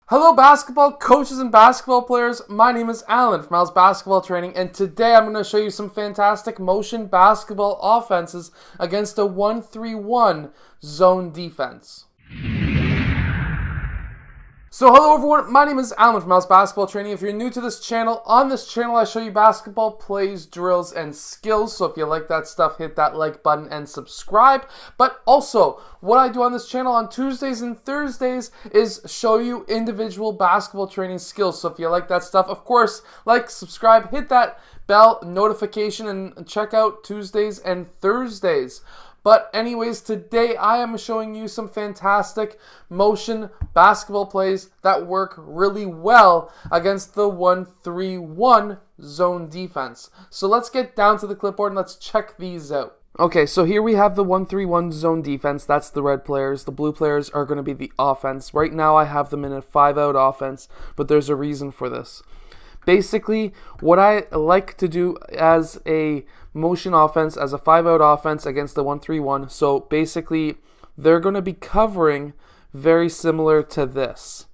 Hello basketball coaches and basketball players, my name is Alan from Al's Basketball Training, and today I'm going to show you some fantastic motion basketball offenses against a 1-3-1 zone defense. So hello everyone, my name is Alan from Al's Basketball Training. If you're new to this channel, on this channel I show you basketball plays, drills, and skills. So if you like that stuff, hit that like button and subscribe. But also, what I do on this channel on Tuesdays and Thursdays is show you individual basketball training skills. So if you like that stuff, of course, like, subscribe, hit that bell notification, and check out Tuesdays and Thursdays. But anyways, today I am showing you some fantastic motion basketball plays that work really well against the 1-3-1 zone defense. So let's get down to the clipboard and let's check these out. Okay, so here we have the 1-3-1 zone defense. That's the red players. The blue players are going to be the offense. Right now I have them in a 5-out offense, but there's a reason for this. Basically, what I like to do as a motion offense, as a 5-out offense against the 1-3-1, so basically, they're going to be covering very similar to this.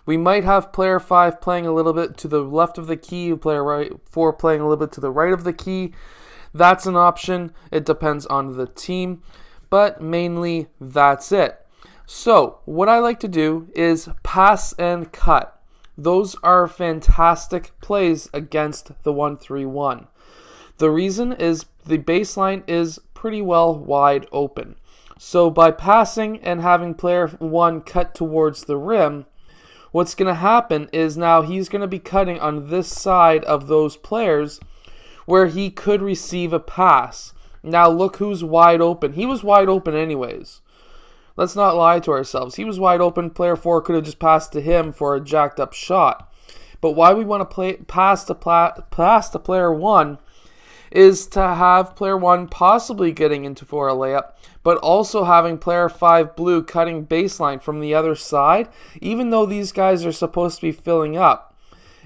We might have player 5 playing a little bit to the left of the key, player 4 playing a little bit to the right of the key. That's an option. It depends on the team, but mainly that's it. So, what I like to do is pass and cut. Those are fantastic plays against the 1-3-1. The reason is the baseline is pretty well wide open. So by passing and having player 1 cut towards the rim, what's going to happen is now he's going to be cutting on this side of those players where he could receive a pass. Now look who's wide open. He was wide open anyways. Let's not lie to ourselves. He was wide open. Player 4 could have just passed to him for a jacked up shot. But why we want to pass to player 1 is to have player 1 possibly getting into for a layup, but also having player 5 blue cutting baseline from the other side, even though these guys are supposed to be filling up.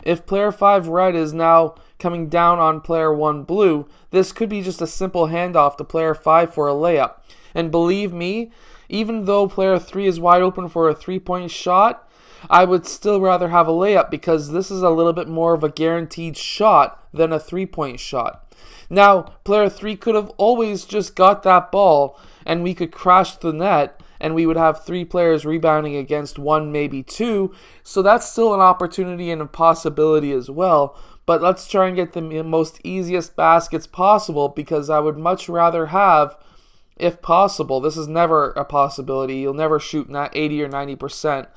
If player 5 red is now coming down on player 1 blue, this could be just a simple handoff to player 5 for a layup. And believe me, even though player 3 is wide open for a 3-point shot, I would still rather have a layup because this is a little bit more of a guaranteed shot than a 3-point shot. Now, player 3 could have always just got that ball and we could crash the net and we would have 3 players rebounding against 1, maybe 2. So that's still an opportunity and a possibility as well. But let's try and get the most easiest baskets possible because I would much rather have, if possible, this is never a possibility, you'll never shoot 80 or 90%,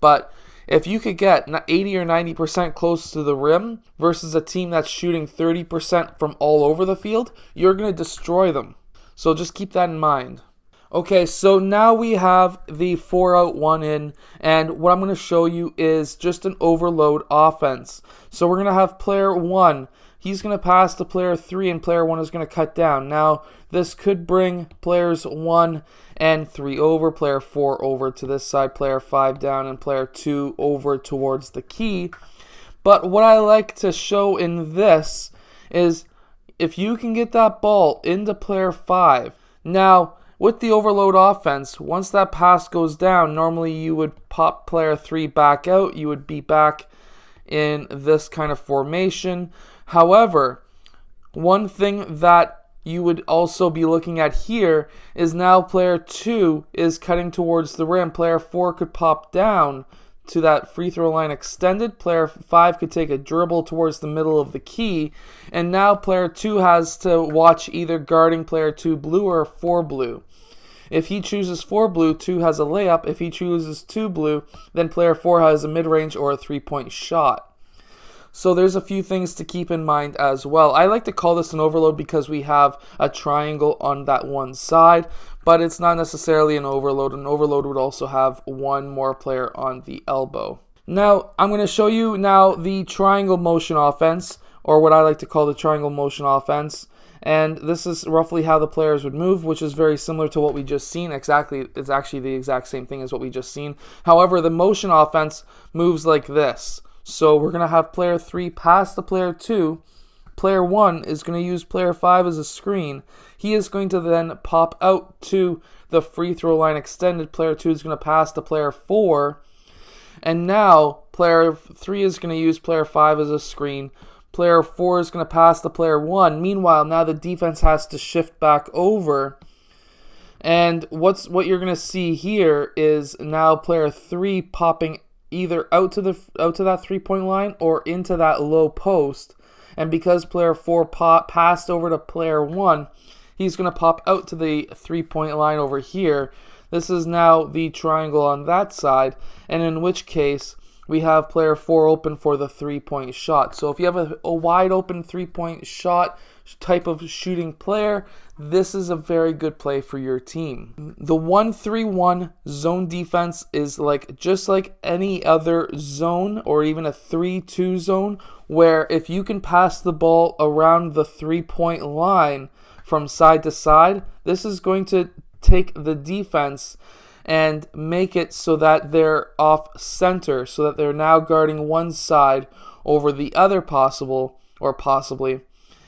but if you could get 80 or 90% close to the rim versus a team that's shooting 30% from all over the field, you're going to destroy them. So just keep that in mind. Okay, so now we have the 4-out, 1-in, and what I'm going to show you is just an overload offense. So we're going to have player 1. He's going to pass to player 3 and player 1 is going to cut down. Now, this could bring players 1 and 3 over, player 4 over to this side, player 5 down, and player 2 over towards the key. But what I like to show in this is if you can get that ball into player 5. Now, with the overload offense, once that pass goes down, normally you would pop player 3 back out. You would be back in this kind of formation. However, one thing that you would also be looking at here is now player 2 is cutting towards the rim. Player 4 could pop down to that free throw line extended. Player 5 could take a dribble towards the middle of the key. And now player 2 has to watch either guarding player 2 blue or 4 blue. If he chooses 4 blue, 2 has a layup. If he chooses 2 blue, then player 4 has a mid-range or a 3-point shot. So there's a few things to keep in mind as well. I like to call this an overload because we have a triangle on that one side, but it's not necessarily an overload. An overload would also have one more player on the elbow. Now, I'm going to show you now the triangle motion offense, or what I like to call the triangle motion offense. And this is roughly how the players would move, which is very similar to what we just seen. Exactly, it's actually the exact same thing as what we just seen. However, the motion offense moves like this. So we're going to have player 3 pass to player 2. Player 1 is going to use player 5 as a screen. He is going to then pop out to the free throw line extended. Player 2 is going to pass to player 4. And now player 3 is going to use player 5 as a screen. Player 4 is going to pass to player 1. Meanwhile, now the defense has to shift back over. And what you're going to see here is now player 3 popping either out to that 3-point line or into that low post. And because player 4 passed over to player 1, he's going to pop out to the 3-point line over here. This is now the triangle on that side, and in which case we have player 4 open for the 3-point shot. So if you have a wide open 3-point shot type of shooting player, this is a very good play for your team. The 1-3-1 zone defense is just like any other zone, or even a 3-2 zone, where if you can pass the ball around the 3-point line from side to side, this is going to take the defense and make it so that they're off center, so that they're now guarding one side over the other possibly.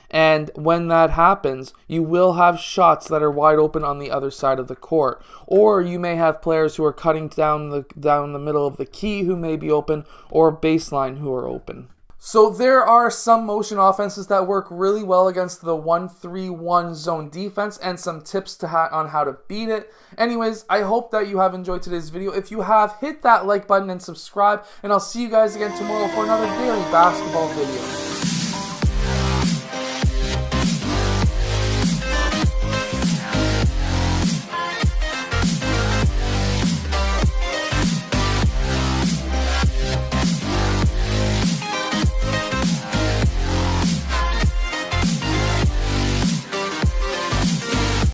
And when that happens, you will have shots that are wide open on the other side of the court. Or you may have players who are cutting down the middle of the key who may be open, or baseline who are open. So there are some motion offenses that work really well against the 1-3-1 zone defense, and some tips on how to beat it. Anyways, I hope that you have enjoyed today's video. If you have, hit that like button and subscribe, and I'll see you guys again tomorrow for another daily basketball video.